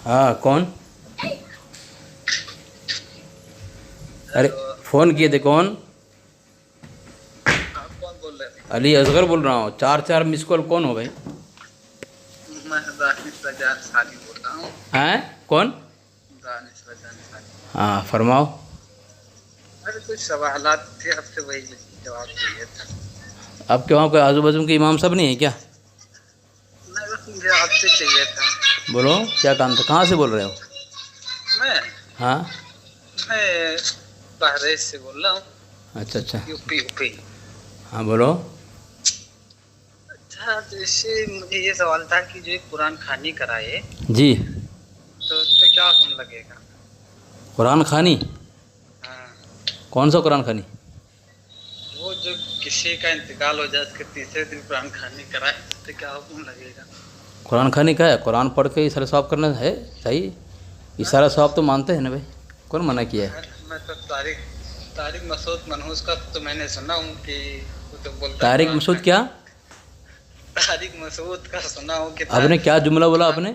हाँ कौन? अरे हेलो। फ़ोन किए थे कौन? आप कौन बोल रहे थे? अली असगर बोल रहा हूँ। चार चार मिस कॉल कौन हो भाई? मैं दानिश रजान सानी बोल रहा हूँ। हैं कौन? दानिश रजान सानी। हाँ फरमाओ। अरे कुछ सवालात थे, आपसे वही जवाब चाहिए था। आपके वहाँ कोई आजू बाजू के इमाम सब नहीं है क्या? नहीं, बस मुझे आपसे चाहिए था। बोलो क्या काम था, कहाँ से बोल रहे हो? मैं हाँ मैं बहरेज से बोल रहा हूँ। अच्छा अच्छा। UP UP. हाँ बोलो। अच्छा, जैसे मुझे ये सवाल था कि जो एक कुरान खानी कराए जी। तो उस पर क्या कम लगेगा? कुरान खानी? हाँ, कौन सा कुरान खानी? वो जो किसी का इंतकाल हो जाए उसके तीसरे दिन कुरान खानी कराए उस पर क्या हुक्म लगेगा? कुरान खानी का है? कुरान पढ़ के इशारा सवाब करना है सही। इशारा सवाब तो मानते हैं ना भाई, कौन मना किया है? मैं तो तारिक तारिक मसूद मनहूस का तो मैंने सुना हूँ कि वो तो बोलता है तारिक कुरान मसूद खानी। क्या? तारिक मसूद का सुना हूँ कि आपने क्या जुमला बोला आपने?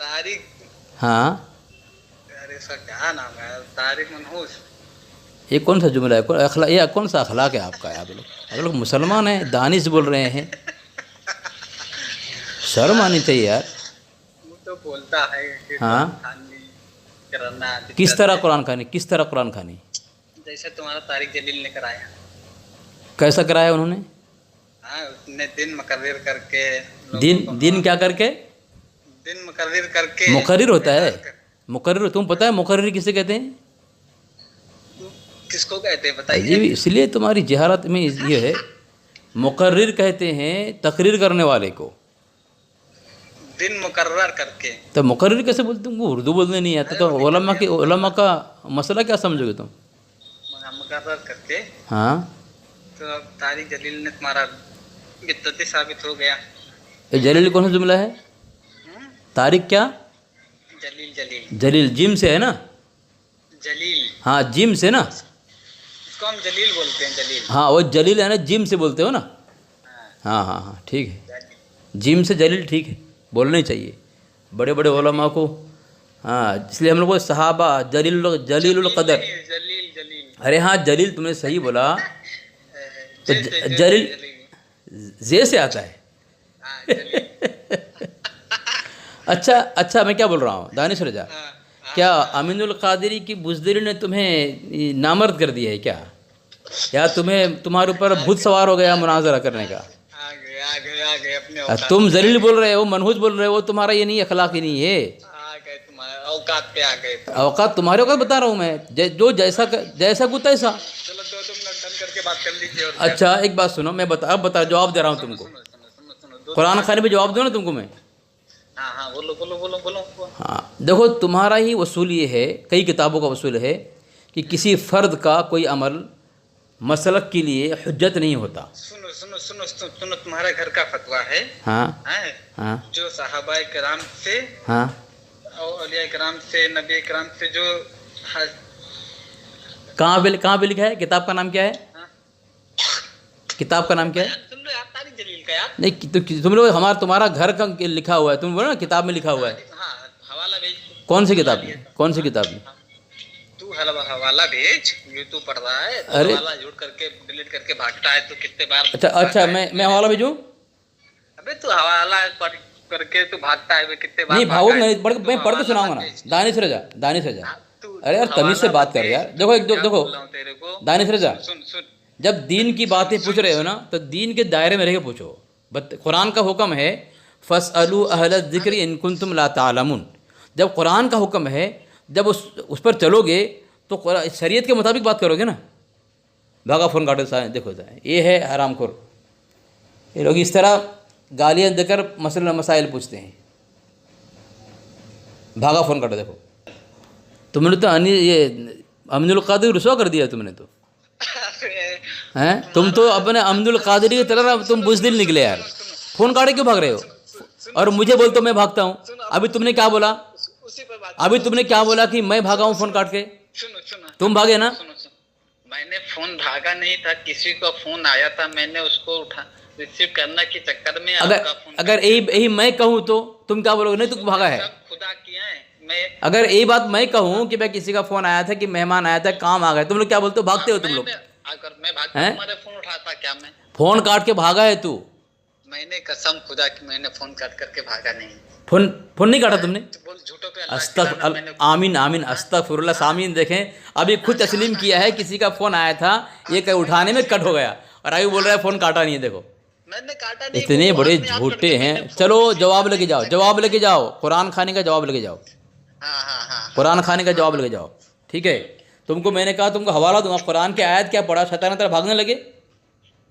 तारिक। हाँ अरे इसका क्या नाम है? तारिक मनहूस। ये कौन सा जुमला है? ये कौन सा अखलाक है आपका? आप लोग मुसलमान हैं, दानिश बोल रहे हैं, शर्म आनी चाहिए यार। वो तो बोलता है कि हाँ कुरान खानी करना किस दिक्कत तरह है। कुरान खानी? किस तरह कुरान खानी? जैसे तुम्हारा तारिक जलील ने कराया। कैसा कराया उन्होंने? हाँ, उसने दिन मुकर्रिर करके लोगों को दिन दिन क्या करके? दिन मुकर्रिर करके मुकर्रिर होता है? ऐलान कर। मुकर्रिर तुम पता है मुकर्रिर किसे कहते हैं? किसको कहते हैं जी बताइए? इसलिए तुम्हारी जहारत में ये है। मुकर्रिर कहते हैं तकरीर करने वाले को। दिन मुकर्रर करके। तो मुकर्रिर कैसे बोलते? तुमको उर्दू बोलने नहीं आता अरे तो वो लिख दिया उलमा मुकर्रर। का मसला क्या समझोगे तुम? मुकर्रर करके। हाँ तो अब तारिक जलील ने तुम्हारा बिद्दती साबित हो गया। ये जलील कौन सा जुमला है? हम्म? तारिक क्या? जलील जलील जलील जिम से है ना? जलील। हाँ जिम से ना? इसको हम जलील बोलते हैं, जलील। हाँ वो जलील है ना, जिम से बोलते हो ना? हाँ, हाँ हाँ हाँ ठीक है। जलील। जिम से जलील ठीक है, बोलना ही चाहिए बड़े बड़े उलमा को। हाँ इसलिए हम लोग को सहाबा जलीलुल कदर। नहीं, जलील जलील। अरे हाँ जलील तुमने सही बोला। तो जैसे जैसे जलील जलील। जे से आता है। हाँ, जलील। अच्छा अच्छा, मैं क्या बोल रहा हूँ दानिश रजा, हाँ, हाँ, क्या हाँ। अमीनुल कादरी की बुज़दिली ने तुम्हें नामर्द कर दिया है क्या? या तुम्हें तुम्हारे ऊपर भूत सवार हो गया मुनाजरा करने का? आ गए अपने औकात तुम पे आ जलील गए। बोल रहे हो, मनहूस बोल रहे हो, तुम्हारा ये नहीं अखलाक ही नहीं है। आ गए तुम्हारे औकात पे आ गए तुम। औकात तुम्हारे औकात बता रहा हूँ मैं, जो जैसा को तैसा। चलो 2 मिनट डन करके बात कर लीजिए और क्या। अच्छा एक बात सुनो, मैं बता जवाब दे रहा हूँ सुनो तुमको। सुनो सुनो सुनो सुनो, दो कुरान दिमाग खाने पे में जवाब सुनो। दूँ ना तुमको मैं? हाँ हाँ, बोलो बोलो बोलो बोलो बोलो। हाँ देखो, तुम्हारा ही वसूल ये है, कई किताबों का वसूल है कि किसी फ़र्द का कोई अमल मसलक के लिए हुज्जत नहीं होता। सुनो सुनो सुनो सुनो सुनो, तुम्हारे घर का फतवा है। हाँ हैं? हाँ जो साहबाए किराम से हाँ और औलिया किराम से, नबी किराम से जो कहाँ पे लिखा है? किताब का नाम क्या है? हाँ? किताब का नाम क्या है? सुन लो यार, तारिक जलील का यार। नहीं तुम लोग तुम्हारा घर का लिखा हुआ है, तुम बोलो ना किताब में लिखा हुआ है। हाँ, हवाला भेज। कौन सी किताब में? कौन सी किताब में? तू हवाला भेज, यूट्यूब पढ़ रहा है तो अरे हवाला झूठ करके डिलीट करके भागता है तो कितने बार अच्छा भागा अच्छा, है? मैं हवाला भेजूँ? अबे तू हवाला पढ़ करके तू भागता है, वे कितने बार नहीं भागा भागूंगा है? नहीं, तू मैं पढ़ के हवाला सुनाऊंगा मत ना। भेज। दानिश रजा, दानिश रजा। हाँ, तू अरे तू यार तमीज से हवाला बात मत कर भेज। यार। देखो एक क्या देखो बोल रहा हूँ तेरे को? दानिश रजा, सुन सुन जब दीन की बातें पूछ सुन रहे हो सुन। ना तो दीन के दायरे में रह के पूछो। कुरान का हुक्म है फसअलू अहल ज़िक्र इन कुंतुम ला तालमून। जब कुरान का हुक्म है, जब उस पर चलोगे तो शरीयत के मुताबिक बात करोगे ना। भागा फ़ोन काटो सारे, देखो सारे ये है हरामखोर। ये लोग इस तरह गालियाँ देकर मसला मसाइल पूछते हैं। भागा फ़ोन काटो। देखो तुमने तो ये अमीनुल कादिर रुसवा कर दिया तुमने तो। हैं तुम तो अपने अमीनुल कादिरी की तरह तुम बुज़दिल निकले यार। फ़ोन काटे क्यों भाग रहे हो? और मुझे बोलते हो मैं भागता हूँ। अभी तुमने क्या बोला? उसी पर बात। अभी तुमने क्या बोला कि मैं भागा हूँ फ़ोन काट के? सुनो सुनो, तुम भागे ना? सुनो सुनो, मैंने फोन भागा नहीं था, किसी का फोन आया था, मैंने उसको रिसीव करने के चक्कर में अगर आपका फोन अगर यही मैं कहूँ तो तुम क्या बोलोगे? नहीं तू भागा है। सब खुदा किए हैं। मैं अगर यही बात मैं कहूँ कि मैं किसी का फ़ोन आया था कि मेहमान आया था काम आ गए, तुम लोग क्या बोलते हो? भागते हो तुम लोग? अगर मैं भागता हैं? तुम्हारे फोन उठाता क्या मैं? फ़ोन काट के भागा है तू? मैंने कसम खुदा कि मैंने फोन काट करके भागा नहीं। फ़ोन फ़ोन नहीं काटा तुमने? तो बोल झूठों पे अल्लाह की अस्तग लानत, मैंने आमीन आमीन अस्तगफिरुल्लाह सामीन। देखें, अभी खुद तस्लीम किया है किसी का फ़ोन आया था, ये उठाने में कट हो गया, और अभी बोल रहा है फ़ोन काटा नहीं है। देखो मैंने काटा नहीं। इतने वो बड़े अपने आप झूठे करके हैं। मैंने फोन चलो रिसीव जवाब करने लेके की जाओ, जगह- जवाब लेके जाओ, कुरान खाने का जवाब लेके जाओ, हाँ। कुरान खाने का जवाब लेके जाओ, ठीक है? तुमको मैंने कहा तुमको हवाला दूंगा, कुरान की आयत क्या पढ़ा, शैतान की तरह भागने लगे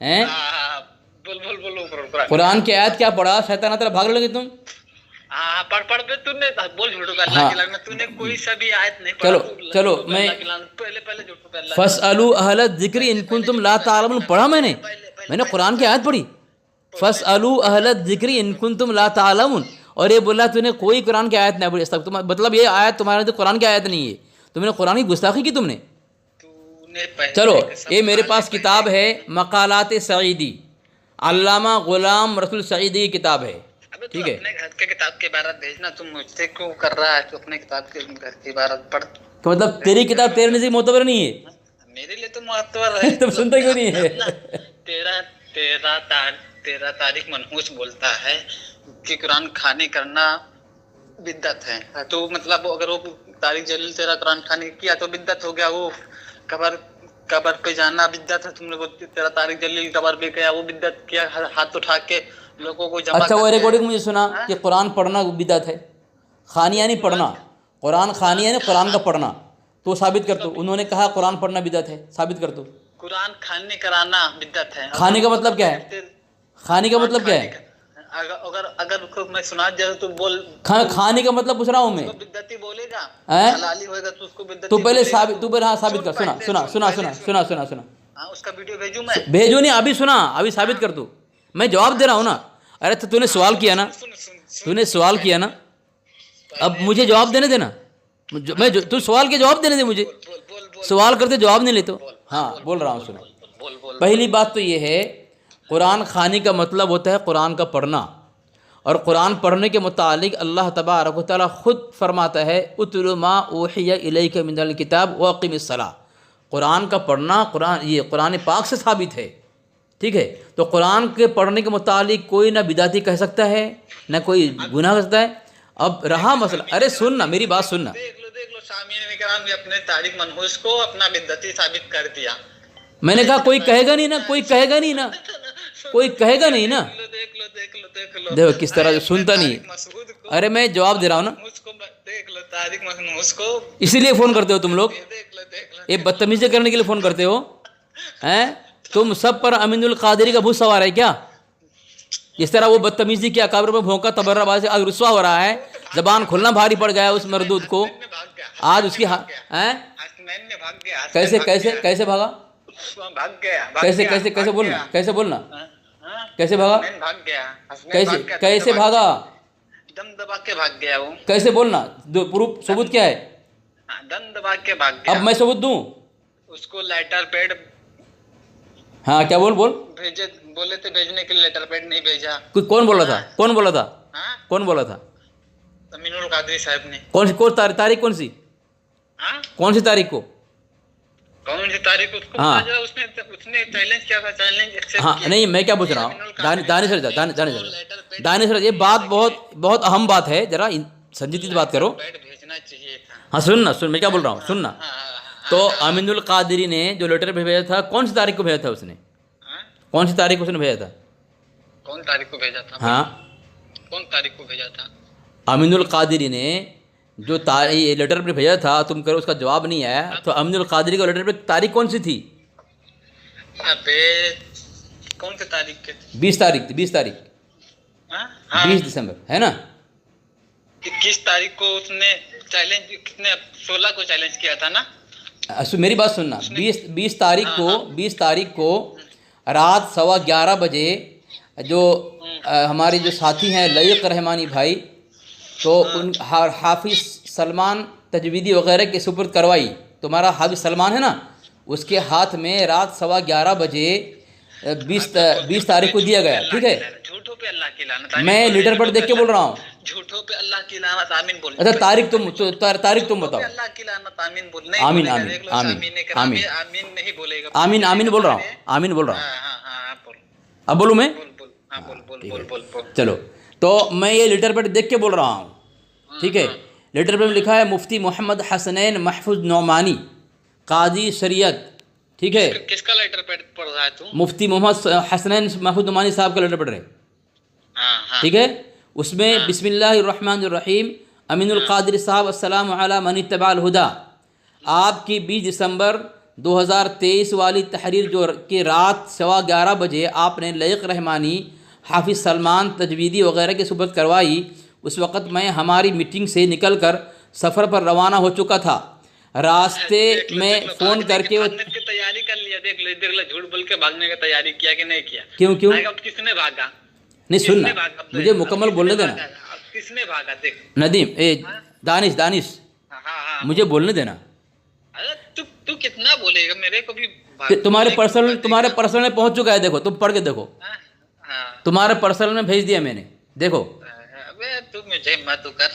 हैं? हाँ, बोल बोल बोल ऊपर कुरान की आयत क्या पढ़ा, शैतान की तरह भागने लगे तुम? हाँ, पढ़ पे तूने बोल झूठों पे अल्लाह हाँ। की लानत, तूने कोई सा भी आयत नहीं चलो, पढ़ा। चलो, झूठों पे मैं- अल्लाह की लानत, पहले झूठों पे अल्लाह की फसअलू अहल ज़िक्र इन कुंतुम ला तालमून पढ़ा मैंने कुरान की आयत पढ़ी। फसअलू अहल ज़िक्र इन कुंतुम ला तालमून, और ये बोला तूने कोई कुरान की आयत नहीं पढ़ी। तुम मतलब ये आयत तुम्हारे तो कुरान की आयत नहीं है, तुमने कुरान की गुस्ताखी की तुमने। तूने पहले चलो, कसम ये मेरे खा पास ले किताब है मकालात सईदी, अल्लामा गुलाम रसूल सईदी की किताब है, अबे तू ठीक है? अपने घर के किताब के बारे में भेजना, तुम मुझसे क्यों कर रहा है? तू अपने किताब के घर के बारे में पढ़। तो मतलब तेरी किताब तेरे नज़दीक मोतबर नहीं है? मेरे लिए तो मुअत्तबर है। तुम सुनते क्यों नहीं है? तेरा तेरा तेरा तारीख मनहूस बोलता है कि कुरान खाने करना बिद्दत है। तो मतलब अगर वो तारीख जलील तेरा कुरान खाने किया तो बिद्दत हो गया। वो कबर पे जाना बिद्दत है। तुमने वो तेरा तारीख जलील कबर पे गया, वो बिद्दत किया, हाथ उठा के लोगों को जमा अच्छा, वो करके। रिकॉर्डिंग मुझे सुना कि कुरान पढ़ना बिदअत है, खानी यानी पढ़ना, कुरान खानी यानी कुरान का पढ़ना, तो साबित कर दो। उन्होंने कहा कुरान पढ़ना बिदअत है, साबित कर दो। कुरान खाने कराना बिद्दत है। खाने का मतलब क्या है? खाने का मतलब क्या है? अगर अगर उसको मैं सुना जाए तो बोल। खाने का मतलब पूछ रहा हूँ मैं। उसको बिद्दती बोलेगा, हैं? हलाली होएगा तो उसको बिद्दती तू पहले बोलेगा। साबित, तू पहले हाँ साबित कर। सुना पहले सुना सुन, सुना पहले सुना सुन। सुना सुना सुना हाँ, उसका वीडियो भेजूं मैं? भेजो नहीं, अभी सुना, अभी साबित कर तू। मैं जवाब दे रहा हूँ ना। अरे तो तूने सवाल किया ना, तूने सवाल किया ना, अब मुझे जवाब देने देना। तू सवाल के जवाब देने दे मुझे। सवाल करते जवाब नहीं लेते। हाँ, बोल रहा हूँ, सुनो। पहली बात तो ये है, कुरान खाने का मतलब होता है कुरान का पढ़ना, और कुरान पढ़ने के मुतालिक अल्लाह तबारक व तआला ख़ुद फरमाता है उतलु मा ऊहिया इलैका मिनल किताब व अक़िमिस सलाह। कुरान का पढ़ना ये कुरान पाक से साबित है, ठीक है? तो कुरान के पढ़ने के मुतालिक कोई ना बिदाती कह सकता है, ना कोई गुनाह कर सकता है। अब रहा मसला, अरे सुन ना, मेरी बात सुन ना। देख लो सामीन इकराम ने अपने तारीख मनहूस को अपना बिद्दती साबित कर दिया। मैंने कहा कोई कहेगा नहीं ना, कोई कहेगा नहीं ना, कोई कहेगा नहीं ना। देख लो देखो किस तरह सुनता नहीं। मसूद को, अरे मैं जवाब दे रहा हूँ ना, उसको देख लो, तारीख मनहूस को इसीलिए फ़ोन करते हो तुम लोग, देख लो। ये बदतमीजी करने के लिए फ़ोन करते हो हैं? तुम सब पर अमीनुल कादरी का भूत सवार है क्या? जिस तरह वो बदतमीजी की अकाबर में भोंका तबर्राबाज आज रुस्वा हो रहा है, जबान खुलना भारी पड़ गया है उस मरदूद को। आज उसकी हैं आसमान में भाग गया। कैसे कैसे कैसे भागा? भाग गया। कैसे कैसे कैसे बोलना, कैसे बोलना, हाँ? कैसे भागा? आसमान भाग गया। आसमान कैसे भाग गया, कैसे दम भागा? दम दबा के भाग गया वो। कैसे बोलना, प्रूफ सबूत क्या है? हाँ, दम दबा के भाग गया। अब मैं सबूत दूं? उसको लेटर पैड हाँ, क्या बोल भेजे, बोले थे भेजने के लिए, लेटर पैड नहीं भेजा। कौन बोला था? कौन बोला था? हाँ, कौन बोला था? अमीनुल कादरी साहब ने। कौन तारीख कौन सी? हाँ, कौन सी तारीख को? कौन सी तारीख उसको हाँ। पता चला, उसने चैलेंज किया था, चैलेंज एक्सेप्ट हाँ किया। नहीं, मैं क्या पूछ रहा हूँ, दानिशर दानिशर, ये बात बहुत अहम बात है, जरा संजीदा बात करो। पैड भेजना चाहिए था। हाँ सुन, मैं क्या बोल रहा हूँ, सुन ना। हाँ, तो अमीनुल कादरी ने जो लेटर भेजा था, कौन सी तारीख को भेजा था उसने? हाँ? कौन सी तारीख को उसने भेजा था? कौन तारीख को भेजा था? हाँ, कौन तारीख को भेजा था? अमीनुल कादरी ने जो ये लेटर पे भेजा था, तुम करो उसका जवाब नहीं आया, तो अमीनुल कादरी का लेटर पे तारीख कौन सी थी? अबे कौन सी तारीख के थे? 20 तारीख थी, 20 तारीख, हाँ? हाँ, 20 दिसंबर, है ना? 21 तारीख को उसने चैलेंज, कितने 16 को चैलेंज किया था ना? मेरी बात सुनना, 20 तारीख को रात 11:15 बजे जो हमारे जो साथी हैं लयक रहमानी भाई, तो उन हाफिज़ सलमान तजवीदी वगैरह के सुपुर्द करवाई। तुम्हारा हाफिज़ सलमान है ना, उसके हाथ में रात 11:15 बजे 20 तारीख को दिया गया, ठीक है? झूठों पे अल्लाह की लानत। मैं लेटर पर देख के बोल रहा हूँ, झूठों पे अल्लाह की लानत आमीन बोल। अच्छा तारीख तुम तारीख तुम बताओ। अल्लाह की लानत आमीन बोल। नहीं आमीन बोलेगा, आमीन देख लो, आमीन आमीन आमीन नहीं बोलेगा। आमीन आमीन बोल रहा हूँ, आमीन बोल रहा हूँ। हाँ हाँ हाँ बोल अब बोलूँ मैं? बोल बोल। हाँ बोल बोल ठीक बोल है, बोल बोल। चलो। तो मैं ये लेटर पैड देख के बोल रहा हूँ, ठीक है। लेटर पैड में लिखा है मुफ्ती मोहम्मद हसनैन महफूज नौमानी, काजी शरीयत, ठीक है। किसका लेटर पैड पढ़ रहा है तू? मुफ्ती मोहम्मद हसनैन महफूज नौमानी साहब का लेटर पढ़ रहे, हाँ हाँ ठीक है। उसमें बिस्मिल्लाहिर्रहमानिर्रहीम अमीनुल कादिर साहब अस्सलामु अला मन इत्तबाअल हुदा। आपकी 20 दिसंबर 2023 वाली तहरीर जो कि रात 11:15 बजे आपने लयक रहमानी, हाफिज़ सलमान तजवीदी वगैरह की सुबह करवाई, उस वक़्त मैं हमारी मीटिंग से निकलकर सफ़र पर रवाना हो चुका था। रास्ते में फ़ोन करके भागने की तैयारी कर लिया। देख लो झूठ बोल के भागने की तैयारी किया कि नहीं किया? क्यों क्यों? किसने भागा? नहीं सुनना, मुझे मुकम्मल बोलने देना। किसने भागा? देख नदीम दानिश दानिश, हाँ हाँ मुझे बोलने देना। अरे तू कितना बोलेगा? मेरे को भी तुम्हारे पर्सनल में पहुंच चुका है, देखो तुम पढ़ के देखो। हाँ तुम्हारे पर्सनल में भेज दिया मैंने, देखो। अबे तू मुझे मत कर।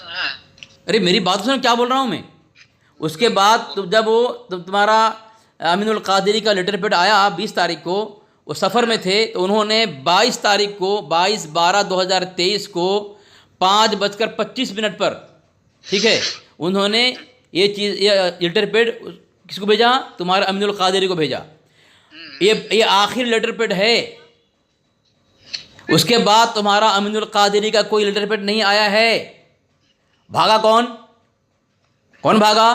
अरे मेरी बात सुनो, क्या बोल रहा हूँ मैं। उसके बाद जब वो तुम्हारा अमीनुल कादिरी का लेटर पैड आया 20 तारीख को, वो सफ़र में थे, तो उन्होंने 22 तारीख को 22/12/2023 को 5:25 पर, ठीक है, उन्होंने ये लेटर पैड किसको भेजा? तुम्हारे अमीनुल कादिरी को भेजा। ये आखिरी लेटर पैड है। उसके बाद तुम्हारा अमीनुल कादिरी का कोई लेटर पैड नहीं आया है। भागा कौन? कौन भागा?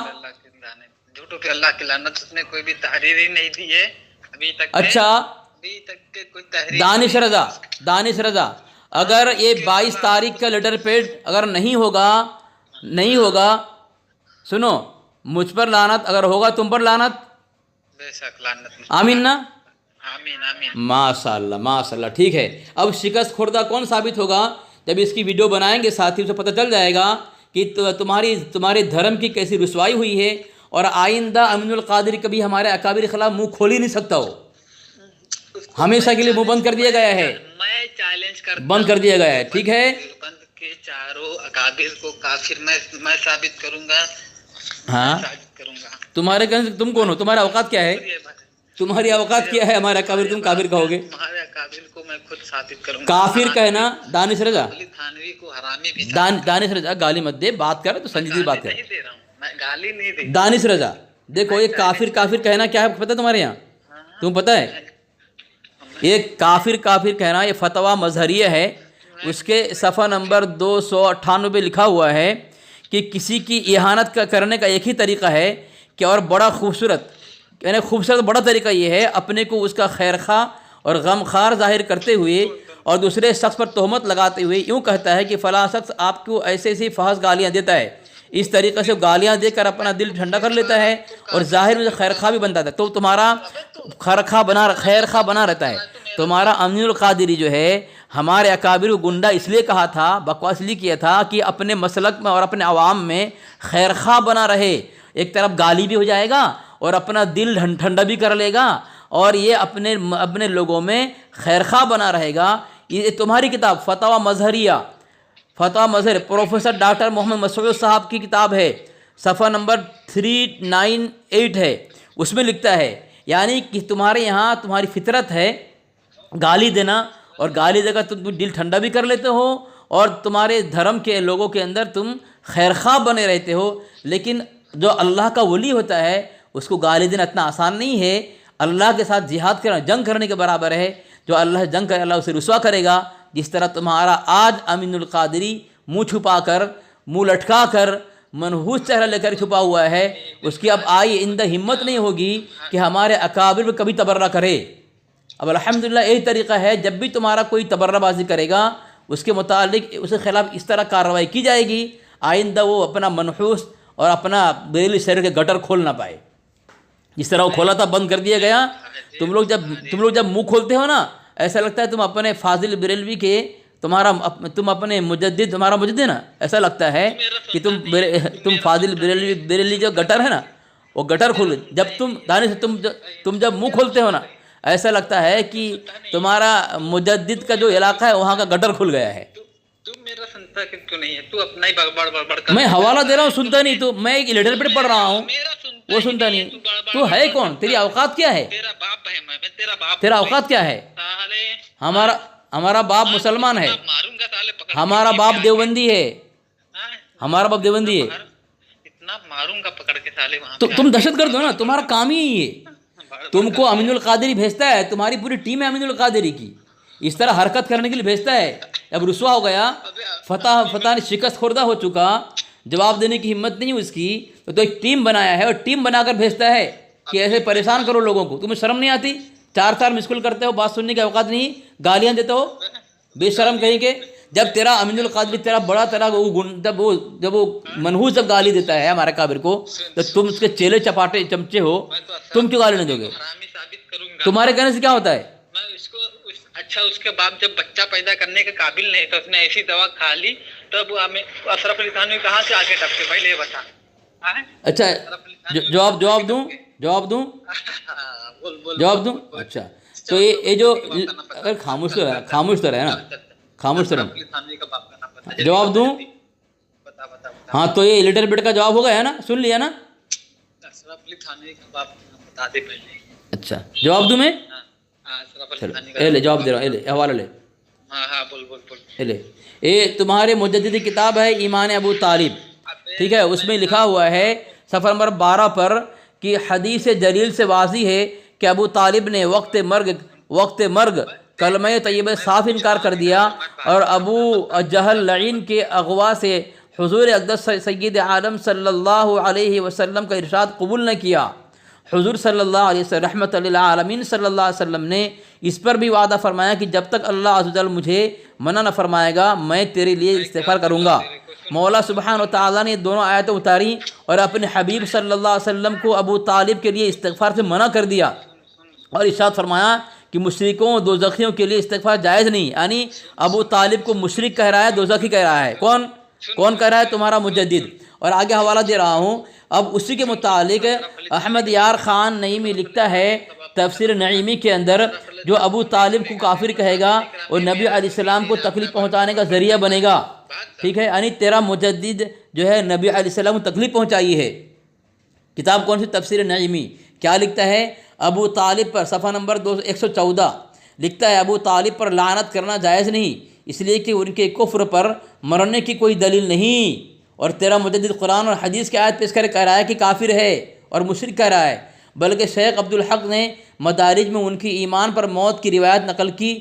झूठों पे अल्लाह की लानत। उसने कोई भी तहरीर ही नहीं दी है अभी तक। अच्छा अभी तक के कोई तहरीर। दानिश रजा, अगर ये 22 तारीख का लेटर पैड अगर नहीं होगा, सुनो, मुझ पर लानत, अगर होगा तुम पर लानत। बेशक लानत। आमीन ना? आमीन आमीन। माशाल्लाह माशाल्लाह, ठीक है। अब शिकस्त खुर्दा कौन साबित होगा? जब इसकी वीडियो बनाएंगे साथी, उसे पता चल जाएगा कि तुम्हारे धर्म की कैसी रुसवाई हुई है। और आइंदा अमीनुल कादिरी कभी हमारे अकाबिर के खिलाफ मुंह खोल ही नहीं सकता हो। हमेशा के लिए मुंह बंद कर दिया गया है। मैं चैलेंज करता बंद कर दिया गया है, ठीक है। देवबंद के चारों अकाबिर को काफिर मैं साबित करूंगा। हाँ, साबित करूंगा। तुम्हारे कहने से तुम कौन हो? तुम्हारा औकात क्या है? तुम्हारी औकात क्या है हमारे अकाबिर तुम काफिर कहोगे? तुम्हारे अकाबिर को मैं खुद साबित करूंगा। काफिर कहना दानिश रजा, थानवी को हरामी भी दानिश रजा, गाली मत दे, बात कर तो संजीदी बात कर। नहीं दे रहा हूँ मैं, गाली नहीं दे। दानिश रजा देखो, ये काफिर कहना क्या है पता है तुम्हारे यहाँ? तुम पता है ये काफिर कहना ये फतवा मजहरिया है। उसके सफ़ा नंबर 298 लिखा हुआ है कि किसी की इहानत करने का एक ही तरीक़ा है कि, और बड़ा खूबसूरत, यानी खूबसूरत बड़ा तरीक़ा ये है, अपने को उसका खैरखा और गमखार ज़ाहिर करते हुए और दूसरे शख्स पर तोहमत लगाते हुए यूँ कहता है कि फ़लाँ शख्स आपको ऐसे ऐसी फहश गालियाँ देता है। इस तरीक़े से गालियाँ देकर अपना दिल ठंडा कर लेता है और ज़ाहिर में खैरखा भी बनता था, तो तुम्हारा खैरखा बना रहता है। तुम्हारा अमीनुल कादिरी जो है हमारे अकाबिर को गुंडा इसलिए कहा था, बकवास इसलिए किया था कि अपने मसलक में और अपने अवाम में खैरखा बना रहे। एक तरफ गाली भी हो जाएगा और अपना दिल ठंडा भी कर लेगा और ये अपने लोगों में खैरखा बना रहेगा। ये तुम्हारी किताब फतवा मजहर प्रोफेसर डॉक्टर मोहम्मद मसूद साहब की किताब है, सफ़ा नंबर 398 है। उसमें लिखता है यानी कि तुम्हारे यहाँ तुम्हारी फितरत है गाली देना, और गाली देकर तुम दिल ठंडा भी कर लेते हो और तुम्हारे धर्म के लोगों के अंदर तुम खैरखा बने रहते हो। लेकिन जो अल्लाह का वली होता है उसको गाली देना इतना आसान नहीं है। अल्लाह के साथ जिहाद करना जंग करने के बराबर है। जो अल्लाह जंग करे अल्लाह उसे रुसवा करेगा। जिस तरह तुम्हारा आज अमीनुल कादिरी मुँह छुपा कर, मुँह लटका कर, मनहूस चेहरा लेकर छुपा हुआ है, उसकी अब इंदा हिम्मत नहीं होगी कि हमारे अकाबिर पर कभी तबर्रा करे। अब अल्हम्दुलिल्लाह यही तरीक़ा है, जब भी तुम्हारा कोई तबर्राबाजी करेगा उसके मुतालिक उसके ख़िलाफ़ इस तरह कार्रवाई की जाएगी, आइंदा वो अपना मनहूस और अपना बरेली शरीर के गटर खोल ना पाए। जिस तरह वो खोला था बंद कर दिया गया। तुम लोग जब मुँह खोलते हो ना, ऐसा लगता है तुम अपने फाजिल बरेलवी के तुम अपने मुजद्दिद, तुम्हारा मुजद्दिद ना, ऐसा लगता है कि तुम फाजिल बरेली जो गटर है ना, वो गटर खोल, जब तुम दाने से तुम जब मुँह खोलते हो ना, ऐसा लगता है कि तुम्हारा मुजद्दिद का जो इलाका है वहाँ का गटर खुल गया है। तुम मेरा सुनता क्यों नहीं है? तू अपना ही बड़बड़ बड़बड़ कर। मैं हवाला दे रहा हूँ, सुनता नहीं। तो मैं एक लेटर पे पढ़ रहा हूँ, मेरा सुनता वो ही सुनता नहीं नहीं। है, तू बड़बड़ तो है बड़बड़ कौन? करता तेरी है। औकात क्या है? तेरा बाप है, मैं तेरा बाप तेरा हूँ औकात क्या है? साले। हमारा हमारा बाप मुसलमान है, इतना मारूंगा साले पकड़ के हमारा जीप बाप पे आके। देवबंदी है, हाँ? हमारा बाप देवबंदी है। इतना मारूंगा पकड़ के साले वहां तो पे तुम आके। दहशतगर्द हो ना, तुम्हारा काम ही यही है। बड़बड़ तुमको करता अमीनुल कादरी भेजता है, तुम्हारी पूरी टीम है अमीनुल कादरी की, इस तरह हरकत करने के लिए भेजता है। अब रुसवा हो गया, फतह ने शिकस्त खुर्दा हो चुका, जवाब देने की हिम्मत नहीं उसकी, तो एक टीम बनाया है और टीम बनाकर भेजता है कि ऐसे परेशान करो लोगों को। तुम्हें शर्म नहीं आती? 4 मिस कॉल करते हो, बात सुनने की औकात नहीं, गालियां देते हो, बेशरम कहीं के। जब तेरा अमीनुल कादरी, तेरा बड़ा, तेरा जब वो मनहूस जब गाली देता है हमारे काबिर को, तो तुम उसके चेले चपाटे चमचे हो, तुम क्यों गाली नहीं दोगे? हरामी साबित करूंगा। तुम्हारे कहने से क्या होता है? मैं उसको अच्छा, उसके बाप जब बच्चा पैदा करने के काबिल नहीं था, उसने ऐसी दवा खा ली, तब हमें अशरफ अली थानवी कहाँ से आके टपके? पहले ये बता। हाँ? अच्छा, जवाब दूं? जवाब दूं? बोल बोल जवाब दूं? अच्छा, तो ये जो, अगर खामोश तो रहे, खामोश तो रहे ना, खामोश तो रहे। अशरफ अली थानवी का बाप का नाम बता। जवाब दूं? बता बता बता। हाँ, तो ये लिटिल बिट का जवाब हो गया है ना, सुन लिया ना? अशरफ अली थानवी का बाप का नाम बता दे पहले। अच्छा, जवाब दूं मैं? हाँ, अशरफ अली चलो, थानवी ये ले का। जवाब दे रहा हूँ, ये ले हवाला ले, हाँ हाँ, बोल बोल बोल। ये ले। ये तुम्हारे मुजद्दिद किताब है ईमान अबू तालिब, ठीक है? उसमें लिखा हुआ है सफ़र नंबर 12 पर कि हदीस जलील से वाज़ी है कि अबू तालिब ने वक्त मर्ग कलमे तय्यब साफ इनकार कर दिया, और अबू जहल लईन के अगवा से हुजूर अक़दस सय्यद आलम सल्लल्लाहु अलैहि वसल्लम का इरशाद कबूल न किया। हुजूर सल्लल्लाहु अलैहि वसल्लम रहमत लिल आलमीन सल्लल्लाहु अलैहि वसल्लम ने इस पर भी वादा फरमाया कि जब तक अल्लाह अज़्ज़ वजल मुझे मना न फरमाएगा, मैं तेरे लिए इस्तिग़फ़ार करूँगा। मौला सुब्हान व तआला ने दोनों आयतें उतारी और अपने हबीब सल्लल्लाहु अलैहि वसल्लम को अबू तालिब के लिए इस्तिग़फ़ार से मना कर दिया, और इरशाद फरमाया कि मुशरिकों दोज़खियों के लिए इस्तिग़फ़ार जायज़ नहीं। यानी अबू तालिब को मुशरिक कह रहा है, दोज़खी कह रहा है। कौन कौन कह रहा है? तुम्हारा मुजद्दिद। और आगे हवाला दे रहा हूँ। अब उसी के मुतालिक अहमद यार ख़ान नईमी लिखता है तफसीर नईमी के अंदर, जो अबू तालिब को काफिर कहेगा और नबी अलैहिस्सलाम को तकलीफ़ पहुँचाने का ज़रिया बनेगा, ठीक है? यानी तेरा मुजद्दिद जो है नबी अलैहिस्सलाम को तकलीफ़ पहुँचाई है। किताब कौन सी? तफसीर नईमी। क्या लिखता है? अबू तालिब पर सफ़ा नंबर 114 लिखता है, अबू तालिब पर लानत करना जायज़ नहीं, इसलिए कि उनके कुफ्र पर मरने की कोई दलील नहीं। और तेरा मुजद्दिद कुरान और हदीस की आयत पेश कर कह रहा है कि काफिर है और मुशरिक कह रहा है। बल्कि शेख अब्दुल हक ने मदारिज में उनकी ईमान पर मौत की रिवायत नकल की।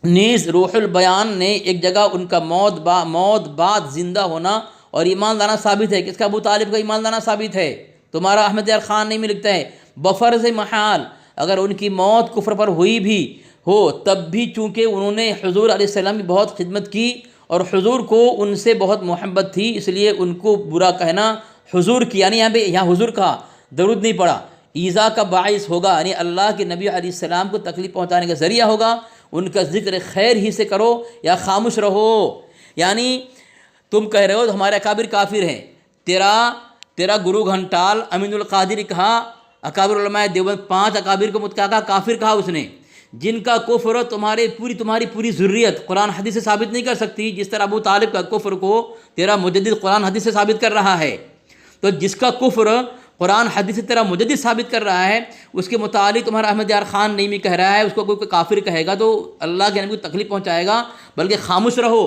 नीज़ रूहुल बयान ने एक जगह उनका मौत बाद ज़िंदा होना और ईमान लाना साबित है। किसका? अबू तालिब का ईमान लाना साबित है। तुम्हारा अहमद यार ख़ान नहीं में लिखता है बफ़र्ज़ महाल, अगर उनकी मौत कुफ्र पर हुई भी हो तब भी चूँकि उन्होंने हुज़ूर अलैहिस्सलाम की बहुत खिदमत की और हुज़ूर को उनसे बहुत मोहब्बत थी, इसलिए उनको बुरा कहना हुज़ूर की, यानी यहाँ हुज़ूर कहा, दरूद नहीं पड़ा, ईज़ा का बाइस होगा, यानी अल्लाह के नबी अलैहिस्सलाम को तकलीफ़ पहुँचाने का ज़रिया होगा। उनका ज़िक्र खैर ही से करो या खामोश रहो। यानी तुम कह रहे हो तो हमारे अकाबिर काफिर हैं। तेरा गुरु घंटाल अमीनुल कादरी कहा, अकाबिर उलमाए देवबंद 5 अकाबिर को मुतकाका काफिर कहा उसने, जिनका कुफ्र तुम्हारी पूरी ज़ुर्रियत कुरान हदीस से साबित नहीं कर सकती। जिस तरह अबू तालिब का कुफ्र को तेरा मुजद्दिद कुरान हदीस से साबित कर रहा है, तो जिसका कुफ्र कुरान हदीस से तेरा मुजद्दिद साबित कर रहा है, उसके मुतालिक तुम्हारा अहमद यार ख़ान नहीं कह रहा है, उसको कोई काफिर कहेगा तो अल्लाह के नबी को तकलीफ़ पहुँचाएगा, बल्कि खामोश रहो।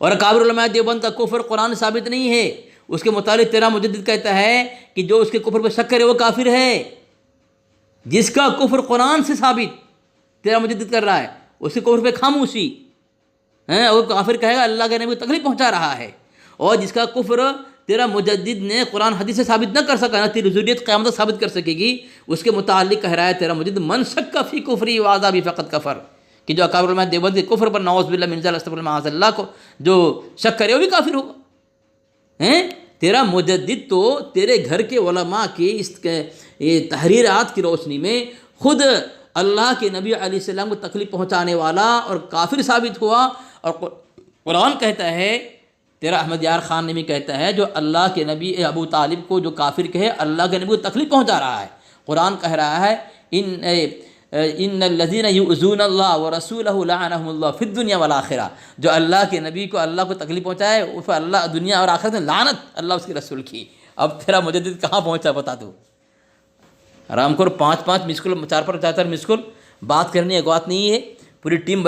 और अकाबिर उलमाए देवबंद का कुफ्र कुरान साबित नहीं है, उसके मुतालिक तेरा मुजद्दिद कहता है कि जो उसके कुफ्र पर शक करे वो काफिर है। जिसका कुफ्र कुरान से साबित तेरा मुजद्दिद कर रहा है, उसके कुफ्र पे खामोशी है, वो काफिर कहेगा अल्लाह के नबी को तकलीफ़ पहुँचा रहा है। और जिसका कुफ्र तेरा मुजद्दिद ने कुरान हदीस से साबित न कर सका, ना तेरी ज़ुर्रियत क़यामत साबित कर सकेगी, उसके मुतालिक कह रहा है तेरा मुजद्दिद मन शक्का फ़ी कुफ्री वाज़ा भी फ़क़त कफ़र, कि जो अकाबिर उलमाए देवबंद के कुफ्र पर नौज़ बिल्लाह मिन ज़ालिक अस्तग़फ़िरुल्लाह को जो शक करे वो भी काफिर होगा। हैं? तेरा मुजद्दिद तो तेरे घर के उलमा के इस तहरीरात की रोशनी में खुद अल्लाह के नबी अलैहिस्सलाम को तकलीफ़ पहुँचाने वाला और काफिर साबित हुआ। और कुरान कहता है, तेरा अहमद यार ख़ान नबी कहता है, जो अल्लाह के नबी अबू तालिब को जो काफिर कहे अल्लाह के नबी को तकलीफ़ पहुँचा रहा है। कुरान कह रहा है इन्नल्लज़ीन युज़ून अल्लाह व रसूलहु लअनहुमुल्लाह फिद दुनिया वल आखिरा, जो अल्लाह के नबी को अल्लाह को तकलीफ पहुँचाए उस पर अल्लाह दुनिया और आखिरत में लानत अल्लाह उसके रसूल की। अब तेरा मुजद्दिद कहाँ पहुँचा बता तू। आराम करो, 5-5 मिस कॉल, 4-4 मिस कॉल, बात करनी है, बात नहीं है, पूरी टीम